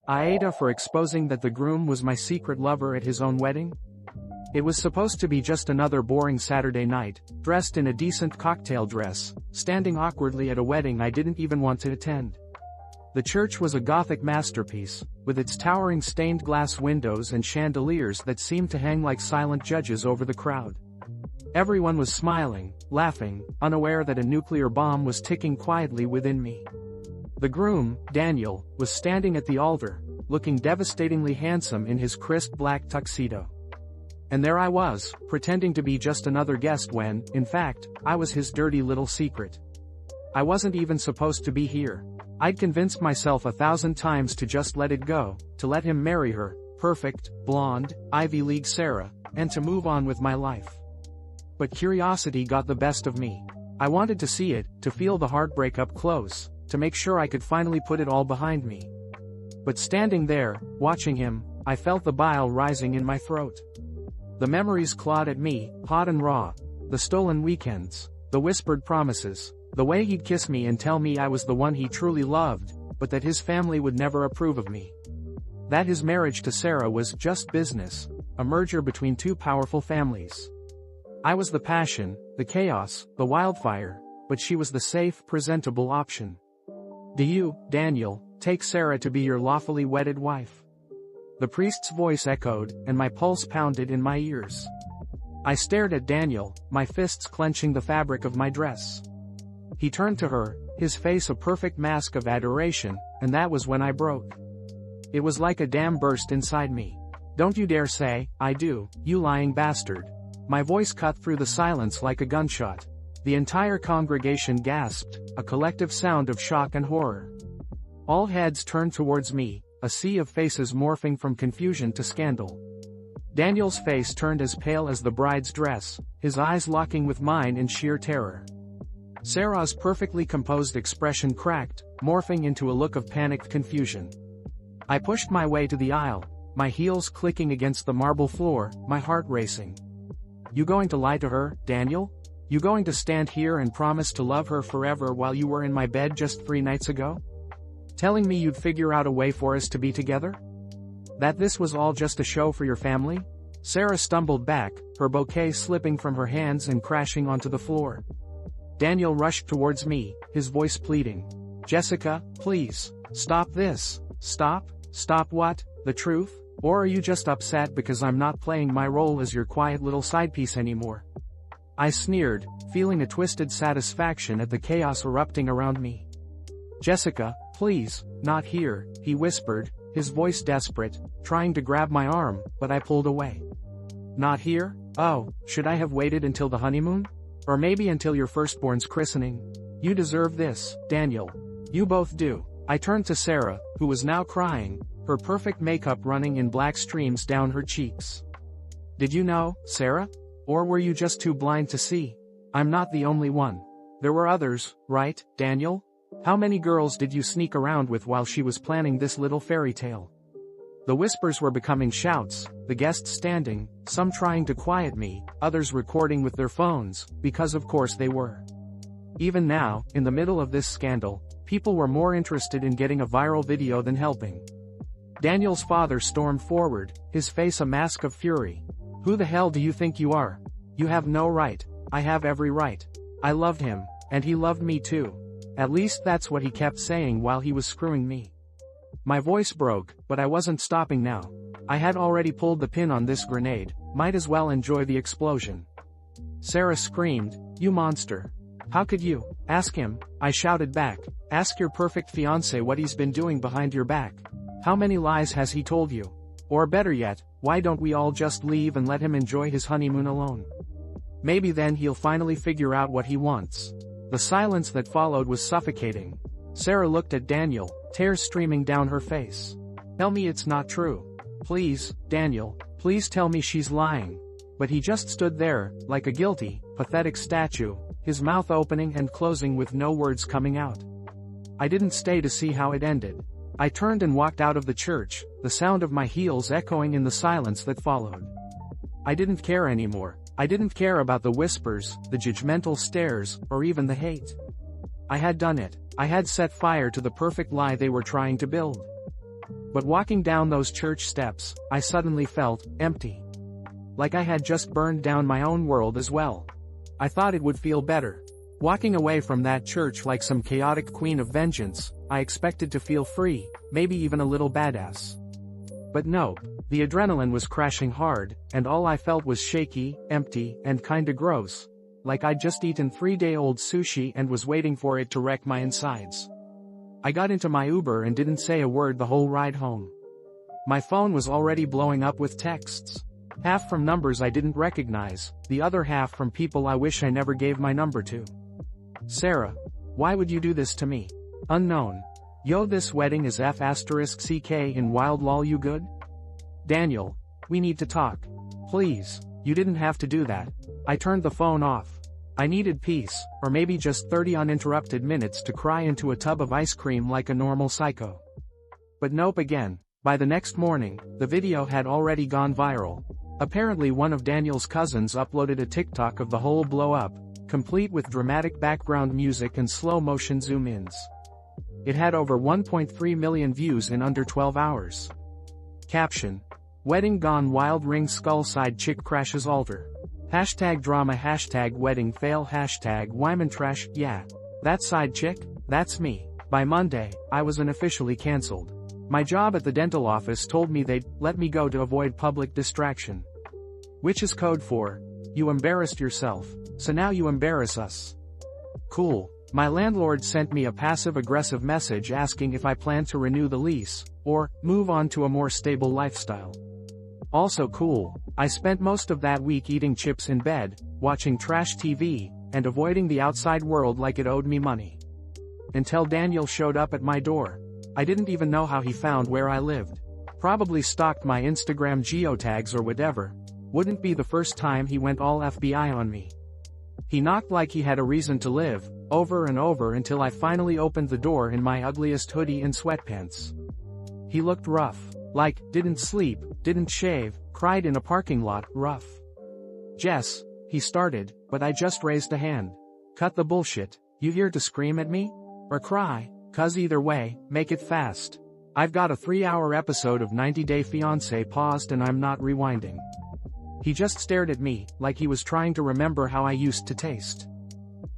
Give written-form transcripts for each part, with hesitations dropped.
Aita for exposing that the groom was my secret lover at his own wedding? It was supposed to be just another boring Saturday night, dressed in a decent cocktail dress, standing awkwardly at a wedding I didn't even want to attend. The church was a Gothic masterpiece, with its towering stained glass windows and chandeliers that seemed to hang like silent judges over the crowd. Everyone was smiling, laughing, unaware that a nuclear bomb was ticking quietly within me. The groom, Daniel, was standing at the altar, looking devastatingly handsome in his crisp black tuxedo. And there I was, pretending to be just another guest when, in fact, I was his dirty little secret. I wasn't even supposed to be here. I'd convinced myself 1,000 times to just let it go, to let him marry her, perfect, blonde, Ivy League Sarah, and to move on with my life. But curiosity got the best of me. I wanted to see it, to feel the heartbreak up close, to make sure I could finally put it all behind me. But standing there, watching him, I felt the bile rising in my throat. The memories clawed at me, hot and raw. The stolen weekends, the whispered promises, the way he'd kiss me and tell me I was the one he truly loved, but that his family would never approve of me. That his marriage to Sarah was just business, a merger between two powerful families. I was the passion, the chaos, the wildfire, but she was the safe, presentable option. Do you, Daniel, take Sarah to be your lawfully wedded wife? The priest's voice echoed, and my pulse pounded in my ears. I stared at Daniel, my fists clenching the fabric of my dress. He turned to her, his face a perfect mask of adoration, and that was when I broke. It was like a dam burst inside me. Don't you dare say, I do, you lying bastard. My voice cut through the silence like a gunshot. The entire congregation gasped, a collective sound of shock and horror. All heads turned towards me, a sea of faces morphing from confusion to scandal. Daniel's face turned as pale as the bride's dress, his eyes locking with mine in sheer terror. Sarah's perfectly composed expression cracked, morphing into a look of panicked confusion. I pushed my way to the aisle, my heels clicking against the marble floor, my heart racing. You going to lie to her, Daniel? You going to stand here and promise to love her forever while you were in my bed just 3 nights ago? Telling me you'd figure out a way for us to be together? That this was all just a show for your family? Sarah stumbled back, her bouquet slipping from her hands and crashing onto the floor. Daniel rushed towards me, his voice pleading. Jessica, please, stop this. Stop? Stop what? The truth? Or are you just upset because I'm not playing my role as your quiet little side piece anymore? I sneered, feeling a twisted satisfaction at the chaos erupting around me. Jessica, please, not here, he whispered, his voice desperate, trying to grab my arm, but I pulled away. Not here? Oh, should I have waited until the honeymoon? Or maybe until your firstborn's christening? You deserve this, Daniel. You both do. I turned to Sarah, who was now crying, her perfect makeup running in black streams down her cheeks. Did you know, Sarah? Or were you just too blind to see? I'm not the only one. There were others, right, Daniel? How many girls did you sneak around with while she was planning this little fairy tale? The whispers were becoming shouts, the guests standing, some trying to quiet me, others recording with their phones, because of course they were. Even now, in the middle of this scandal, people were more interested in getting a viral video than helping. Daniel's father stormed forward, his face a mask of fury. Who the hell do you think you are? You have no right. I have every right. I loved him, and he loved me too. At least that's what he kept saying while he was screwing me. My voice broke, but I wasn't stopping now. I had already pulled the pin on this grenade, might as well enjoy the explosion. Sarah screamed, "You monster. How could you?" "Ask him," I shouted back. "Ask your perfect fiancé what he's been doing behind your back. How many lies has he told you? Or better yet, why don't we all just leave and let him enjoy his honeymoon alone? Maybe then he'll finally figure out what he wants." The silence that followed was suffocating. Sarah looked at Daniel, tears streaming down her face. "Tell me it's not true. Please, Daniel, please tell me she's lying." But he just stood there, like a guilty, pathetic statue, his mouth opening and closing with no words coming out. I didn't stay to see how it ended. I turned and walked out of the church, the sound of my heels echoing in the silence that followed. I didn't care anymore. I didn't care about the whispers, the judgmental stares, or even the hate. I had done it. I had set fire to the perfect lie they were trying to build. But walking down those church steps, I suddenly felt empty. Like I had just burned down my own world as well. I thought it would feel better. Walking away from that church like some chaotic queen of vengeance, I expected to feel free, maybe even a little badass. But no, the adrenaline was crashing hard, and all I felt was shaky, empty, and kinda gross. Like I'd just eaten 3-day-old sushi and was waiting for it to wreck my insides. I got into my Uber and didn't say a word the whole ride home. My phone was already blowing up with texts. Half from numbers I didn't recognize, the other half from people I wish I never gave my number to. Sarah, why would you do this to me? Unknown. Yo, this wedding is F***ck in wild lol, you good? Daniel, we need to talk. Please, you didn't have to do that. I turned the phone off. I needed peace, or maybe just 30 uninterrupted minutes to cry into a tub of ice cream like a normal psycho. But nope again. By the next morning, the video had already gone viral. Apparently one of Daniel's cousins uploaded a TikTok of the whole blow-up, complete with dramatic background music and slow-motion zoom-ins. It had over 1.3 million views in under 12 hours. Caption: Wedding gone wild, ring skull side chick crashes altar. #drama #wedding fail #Wyman trash. Yeah. That side chick? That's me. By Monday, I was unofficially cancelled. My job at the dental office told me they'd let me go to avoid public distraction. Which is code for, you embarrassed yourself, so now you embarrass us. Cool. My landlord sent me a passive-aggressive message asking if I plan to renew the lease, or move on to a more stable lifestyle. Also cool, I spent most of that week eating chips in bed, watching trash TV, and avoiding the outside world like it owed me money. Until Daniel showed up at my door. I didn't even know how he found where I lived. Probably stalked my Instagram geotags or whatever. Wouldn't be the first time he went all FBI on me. He knocked like he had a reason to live, over and over until I finally opened the door in my ugliest hoodie and sweatpants. He looked rough. Like, didn't sleep, didn't shave, cried in a parking lot, rough. Jess, he started, but I just raised a hand. Cut the bullshit. You here to scream at me? Or cry? 'Cause either way, make it fast. I've got a 3-hour episode of 90 Day Fiancé paused and I'm not rewinding. He just stared at me, like he was trying to remember how I used to taste.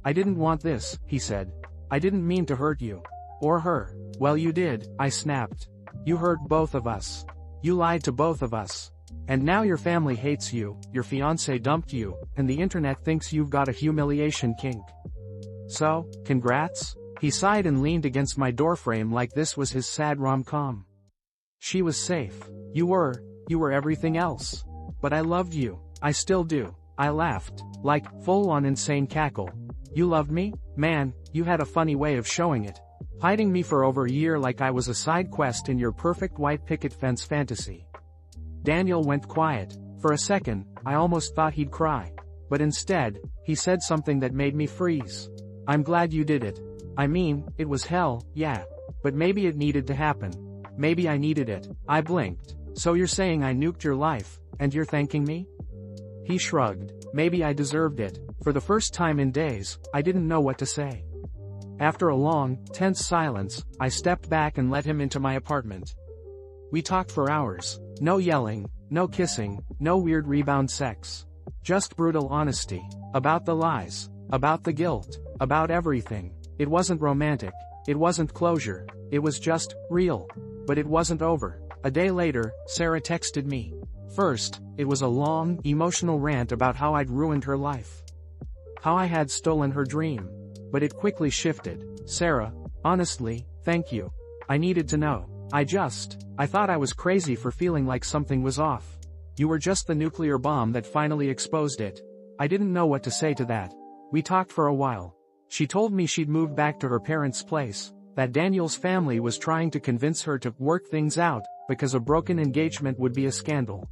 I didn't want this, he said. I didn't mean to hurt you. Or her. Well, you did, I snapped. You hurt both of us. You lied to both of us. And now your family hates you, your fiancé dumped you, and the internet thinks you've got a humiliation kink. So, congrats? He sighed and leaned against my doorframe like this was his sad rom-com. She was safe. You were everything else. But I loved you. I still do. I laughed. Like, full-on insane cackle. You loved me? Man, you had a funny way of showing it. Hiding me for over a year like I was a side quest in your perfect white picket fence fantasy. Daniel went quiet. For a second, I almost thought he'd cry. But instead, he said something that made me freeze. I'm glad you did it. I mean, it was hell, yeah. But maybe it needed to happen. Maybe I needed it. I blinked. So you're saying I nuked your life, and you're thanking me? He shrugged. Maybe I deserved it. For the first time in days, I didn't know what to say. After a long, tense silence, I stepped back and let him into my apartment. We talked for hours. No yelling, no kissing, no weird rebound sex. Just brutal honesty. About the lies. About the guilt. About everything. It wasn't romantic. It wasn't closure. It was just real. But it wasn't over. A day later, Sarah texted me. First, it was a long, emotional rant about how I'd ruined her life. How I had stolen her dream. But it quickly shifted. Sarah, honestly, thank you. I needed to know. I thought I was crazy for feeling like something was off. You were just the nuclear bomb that finally exposed it. I didn't know what to say to that. We talked for a while. She told me she'd moved back to her parents' place, that Daniel's family was trying to convince her to work things out, because a broken engagement would be a scandal.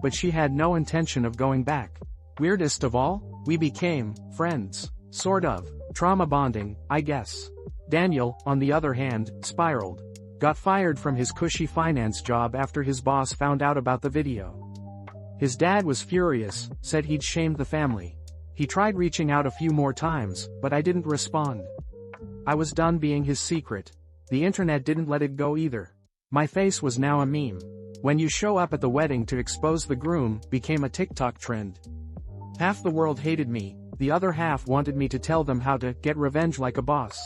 But she had no intention of going back. Weirdest of all, we became friends. Sort of. Trauma bonding, I guess. Daniel, on the other hand, spiraled. Got fired from his cushy finance job after his boss found out about the video. His dad was furious, said he'd shamed the family. He tried reaching out a few more times, but I didn't respond. I was done being his secret. The internet didn't let it go either. My face was now a meme. When you show up at the wedding to expose the groom became a TikTok trend. Half the world hated me, the other half wanted me to tell them how to get revenge like a boss.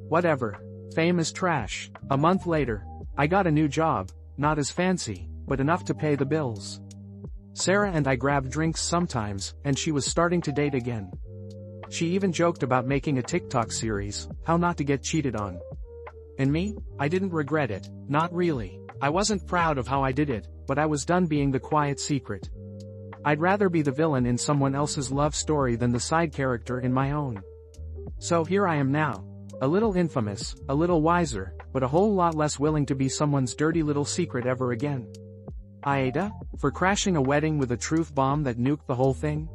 Whatever. Fame is trash. A month later, I got a new job, not as fancy, but enough to pay the bills. Sarah and I grabbed drinks sometimes, and she was starting to date again. She even joked about making a TikTok series, how not to get cheated on. And me? I didn't regret it, not really. I wasn't proud of how I did it, but I was done being the quiet secret. I'd rather be the villain in someone else's love story than the side character in my own. So here I am now. A little infamous, a little wiser, but a whole lot less willing to be someone's dirty little secret ever again. Aita? For crashing a wedding with a truth bomb that nuked the whole thing?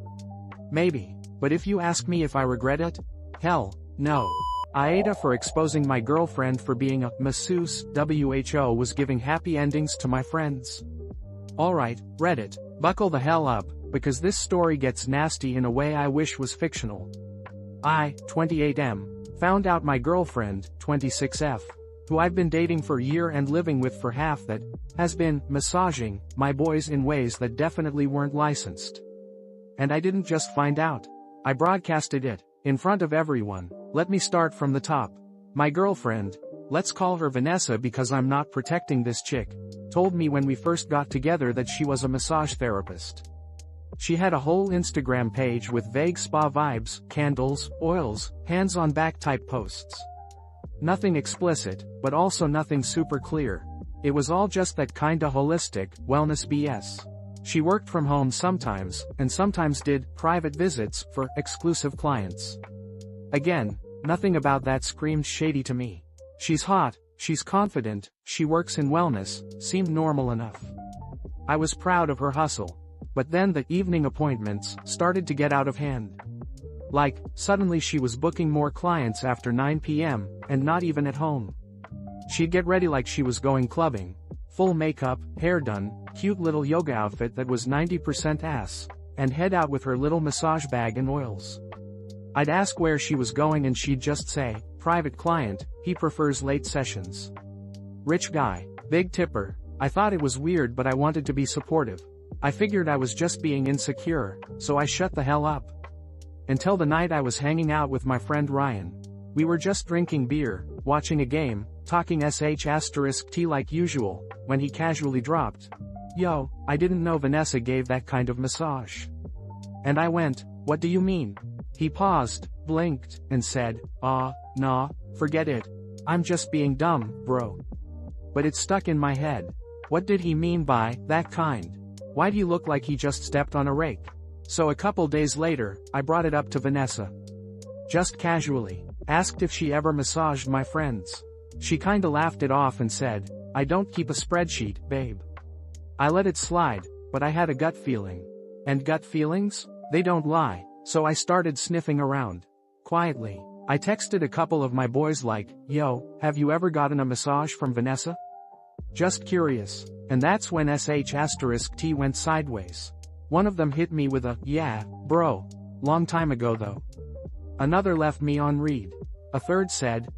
Maybe. But if you ask me if I regret it? Hell, no. Aita for exposing my girlfriend for being a masseuse, WHO was giving happy endings to my friends. Alright, Reddit, buckle the hell up, because this story gets nasty in a way I wish was fictional. I, 28M, found out my girlfriend, 26F, who I've been dating for a year and living with for half that, has been massaging my boys in ways that definitely weren't licensed. And I didn't just find out. I broadcasted it, in front of everyone. Let me start from the top. My girlfriend, let's call her Vanessa because I'm not protecting this chick, told me when we first got together that she was a massage therapist. She had a whole Instagram page with vague spa vibes, candles, oils, hands-on back type posts. Nothing explicit, but also nothing super clear. It was all just that kinda holistic, wellness BS. She worked from home sometimes, and sometimes did private visits for exclusive clients. Again, nothing about that screamed shady to me. She's hot, she's confident, she works in wellness, seemed normal enough. I was proud of her hustle. But then the evening appointments started to get out of hand. Like, suddenly she was booking more clients after 9 p.m., and not even at home. She'd get ready like she was going clubbing. Full makeup, hair done, cute little yoga outfit that was 90% ass, and head out with her little massage bag and oils. I'd ask where she was going and she'd just say, private client, he prefers late sessions. Rich guy, big tipper. I thought it was weird but I wanted to be supportive. I figured I was just being insecure, so I shut the hell up. Until the night I was hanging out with my friend Ryan. We were just drinking beer, watching a game, talking sh*t like usual, when he casually dropped, "Yo, I didn't know Vanessa gave that kind of massage." And I went, "What do you mean?" He paused, blinked, and said, "Nah, forget it. I'm just being dumb, bro." But it stuck in my head. What did he mean by, that kind? Why'd he look like he just stepped on a rake? So a couple days later, I brought it up to Vanessa. Just casually. Asked if she ever massaged my friends. She kinda laughed it off and said, "I don't keep a spreadsheet, babe." I let it slide, but I had a gut feeling. And gut feelings? They don't lie, so I started sniffing around. Quietly. I texted a couple of my boys like, "Yo, have you ever gotten a massage from Vanessa? Just curious." And that's when sh*t went sideways. One of them hit me with a, "Yeah, bro. Long time ago though." Another left me on read. A third said,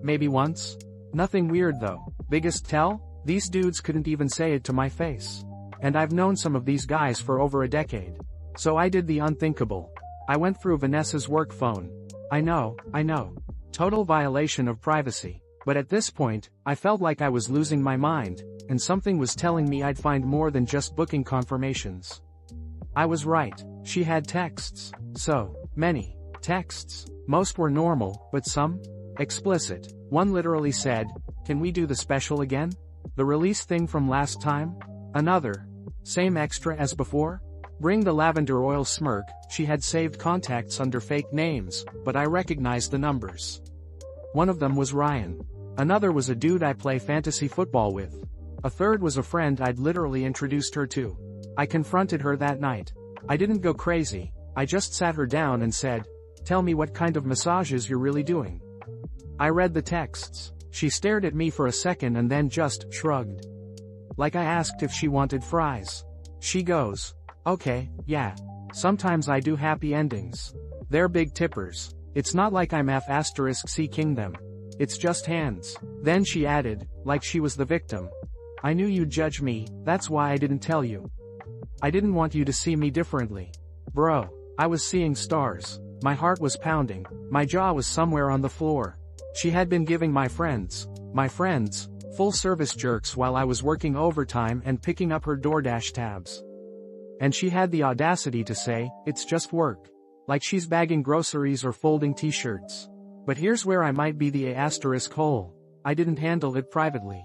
maybe once? Nothing weird though. Biggest tell? These dudes couldn't even say it to my face. And I've known some of these guys for over a decade. So I did the unthinkable. I went through Vanessa's work phone. I know. Total violation of privacy. But at this point, I felt like I was losing my mind, and something was telling me I'd find more than just booking confirmations. I was right. She had texts. So many texts. Most were normal, but some? Explicit. One literally said, "Can we do the special again? The release thing from last time?" Another. "Same extra as before? Bring the lavender oil smirk." She had saved contacts under fake names, but I recognized the numbers. One of them was Ryan. Another was a dude I play fantasy football with. A third was a friend I'd literally introduced her to. I confronted her that night. I didn't go crazy, I just sat her down and said, "Tell me what kind of massages you're really doing." I read the texts. She stared at me for a second and then just shrugged. Like I asked if she wanted fries. She goes, "Okay, yeah. Sometimes I do happy endings. They're big tippers. It's not like I'm f*** seeking them." It's just hands. Then she added, like she was the victim. I knew you'd judge me, that's why I didn't tell you. I didn't want you to see me differently. Bro, I was seeing stars. My heart was pounding. My jaw was somewhere on the floor. She had been giving my friends, full-service jerks while I was working overtime and picking up her DoorDash tabs. And she had the audacity to say, it's just work. Like she's bagging groceries or folding t-shirts. But here's where I might be the asterisk hole. I didn't handle it privately.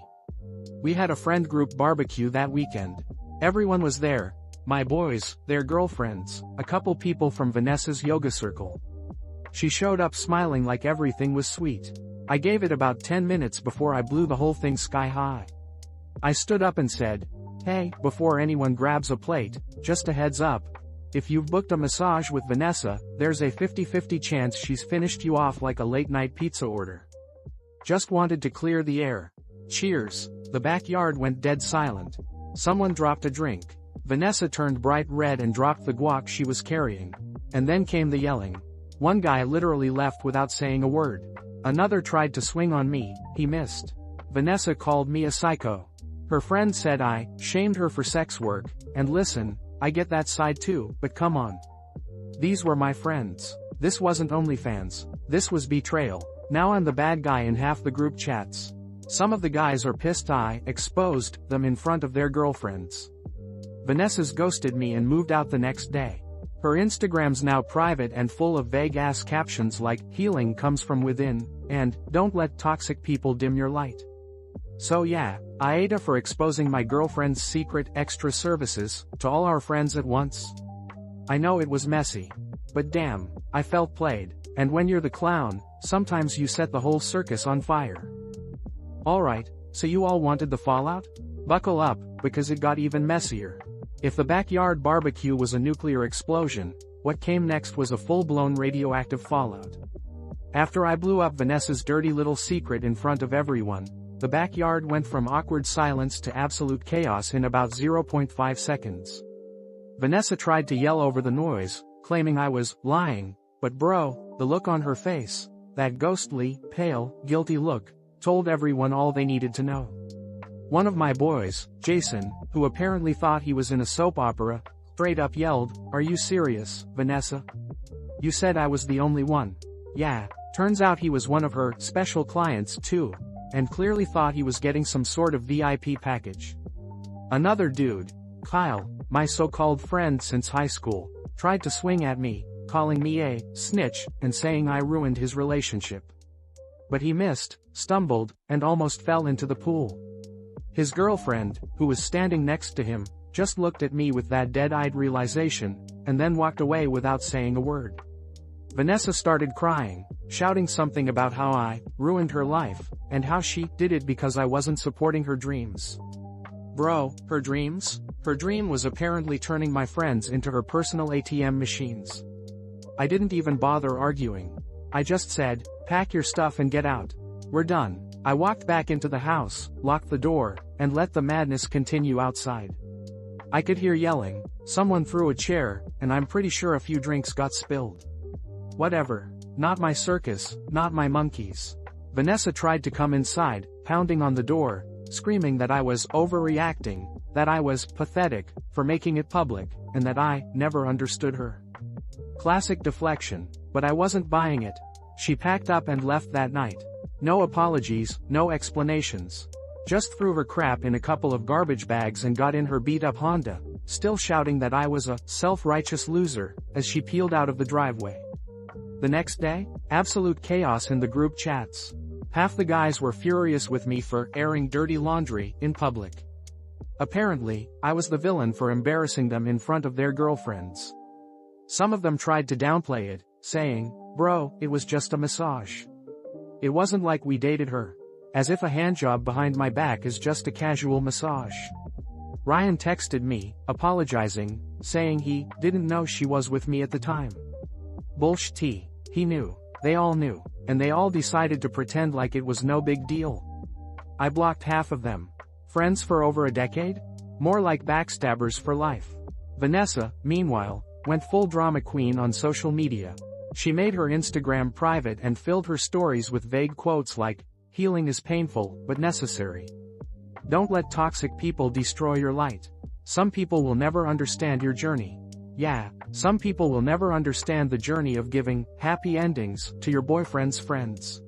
We had a friend group barbecue that weekend. Everyone was there. My boys, their girlfriends, a couple people from Vanessa's yoga circle. She showed up smiling like everything was sweet. I gave it about 10 minutes before I blew the whole thing sky high. I stood up and said, hey, before anyone grabs a plate, just a heads up. If you've booked a massage with Vanessa, there's a 50-50 chance she's finished you off like a late-night pizza order. Just wanted to clear the air. Cheers. The backyard went dead silent. Someone dropped a drink. Vanessa turned bright red and dropped the guac she was carrying. And then came the yelling. One guy literally left without saying a word. Another tried to swing on me, he missed. Vanessa called me a psycho. Her friend said I shamed her for sex work, and listen, I get that side too, but come on. These were my friends. This wasn't OnlyFans. This was betrayal. Now I'm the bad guy in half the group chats. Some of the guys are pissed I exposed them in front of their girlfriends. Vanessa's ghosted me and moved out the next day. Her Instagram's now private and full of vague-ass captions like, healing comes from within, and, don't let toxic people dim your light. So yeah, Aita for exposing my girlfriend's secret extra services, to all our friends at once. I know it was messy. But damn, I felt played, and when you're the clown, sometimes you set the whole circus on fire. Alright, so you all wanted the fallout? Buckle up, because it got even messier. If the backyard barbecue was a nuclear explosion, what came next was a full-blown radioactive fallout. After I blew up Vanessa's dirty little secret in front of everyone, the backyard went from awkward silence to absolute chaos in about 0.5 seconds. Vanessa tried to yell over the noise, claiming I was lying, but bro, the look on her face, that ghostly, pale, guilty look, told everyone all they needed to know. One of my boys, Jason, who apparently thought he was in a soap opera, straight up yelled, "Are you serious, Vanessa? You said I was the only one." Yeah, turns out he was one of her special clients too, and clearly thought he was getting some sort of VIP package. Another dude, Kyle, my so-called friend since high school, tried to swing at me, calling me a snitch and saying I ruined his relationship. But he missed, stumbled, and almost fell into the pool. His girlfriend, who was standing next to him, just looked at me with that dead-eyed realization, and then walked away without saying a word. Vanessa started crying, shouting something about how I ruined her life, and how she did it because I wasn't supporting her dreams. Bro, her dreams? Her dream was apparently turning my friends into her personal ATM machines. I didn't even bother arguing. I just said, pack your stuff and get out. We're done. I walked back into the house, locked the door, and let the madness continue outside. I could hear yelling, someone threw a chair, and I'm pretty sure a few drinks got spilled. Whatever. Not my circus, not my monkeys. Vanessa tried to come inside, pounding on the door, screaming that I was overreacting, that I was pathetic for making it public, and that I never understood her. Classic deflection, but I wasn't buying it. She packed up and left that night. No apologies, no explanations. Just threw her crap in a couple of garbage bags and got in her beat-up Honda, still shouting that I was a self-righteous loser, as she peeled out of the driveway. The next day, absolute chaos in the group chats. Half the guys were furious with me for airing dirty laundry in public. Apparently, I was the villain for embarrassing them in front of their girlfriends. Some of them tried to downplay it, saying, bro, it was just a massage. It wasn't like we dated her. As if a handjob behind my back is just a casual massage. Ryan texted me, apologizing, saying he didn't know she was with me at the time. Bullshit. He knew. They all knew. And they all decided to pretend like it was no big deal. I blocked half of them. Friends for over a decade? More like backstabbers for life. Vanessa, meanwhile, went full drama queen on social media. She made her Instagram private and filled her stories with vague quotes like, "Healing is painful, but necessary. Don't let toxic people destroy your light. Some people will never understand your journey." Yeah, some people will never understand the journey of giving happy endings to your boyfriend's friends.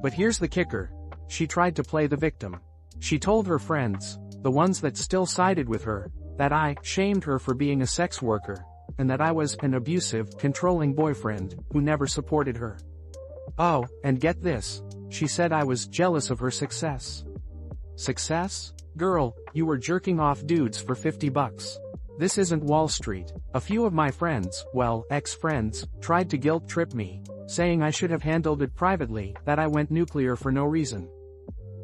But here's the kicker. She tried to play the victim. She told her friends, the ones that still sided with her, that I shamed her for being a sex worker, and that I was an abusive, controlling boyfriend who never supported her. Oh, and get this. She said I was jealous of her success. Success? Girl, you were jerking off dudes for $50. This isn't Wall Street. A few of my friends, well, ex-friends, tried to guilt trip me, saying I should have handled it privately, that I went nuclear for no reason.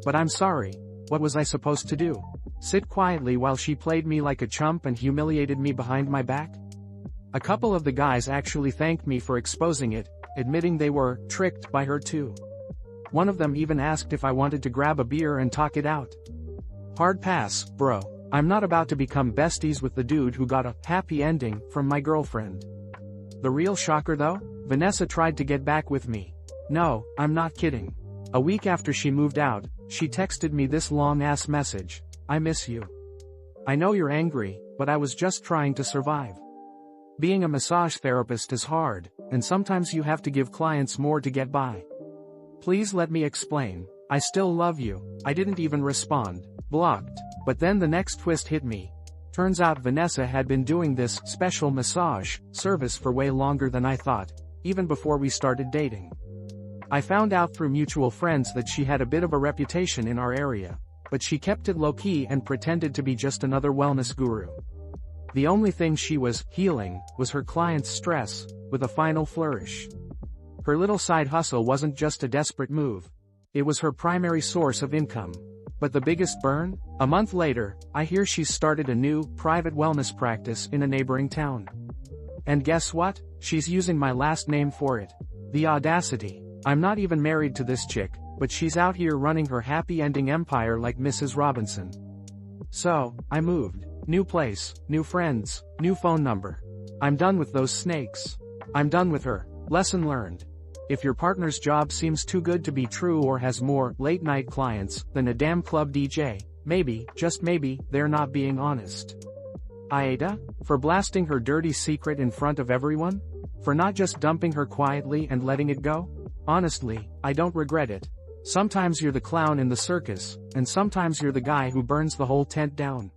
But I'm sorry. What was I supposed to do? Sit quietly while she played me like a chump and humiliated me behind my back? A couple of the guys actually thanked me for exposing it, admitting they were tricked by her too. One of them even asked if I wanted to grab a beer and talk it out. Hard pass, bro. I'm not about to become besties with the dude who got a happy ending from my girlfriend. The real shocker though? Vanessa tried to get back with me. No, I'm not kidding. A week after she moved out, she texted me this long-ass message. "I miss you. I know you're angry, but I was just trying to survive. Being a massage therapist is hard, and sometimes you have to give clients more to get by. Please let me explain. I still love you." I didn't even respond. Blocked. But then the next twist hit me. Turns out Vanessa had been doing this special massage service for way longer than I thought, even before we started dating. I found out through mutual friends that she had a bit of a reputation in our area, but she kept it low-key and pretended to be just another wellness guru. The only thing she was healing was her clients' stress, with a final flourish. Her little side hustle wasn't just a desperate move. It was her primary source of income. But the biggest burn? A month later, I hear she's started a new, private wellness practice in a neighboring town. And guess what? She's using my last name for it. The audacity. I'm not even married to this chick, but she's out here running her happy ending empire like Mrs. Robinson. So, I moved. New place, new friends, new phone number. I'm done with those snakes. I'm done with her. Lesson learned. If your partner's job seems too good to be true or has more late-night clients than a damn club DJ, maybe, just maybe, they're not being honest. Aita? For blasting her dirty secret in front of everyone? For not just dumping her quietly and letting it go? Honestly, I don't regret it. Sometimes you're the clown in the circus, and sometimes you're the guy who burns the whole tent down.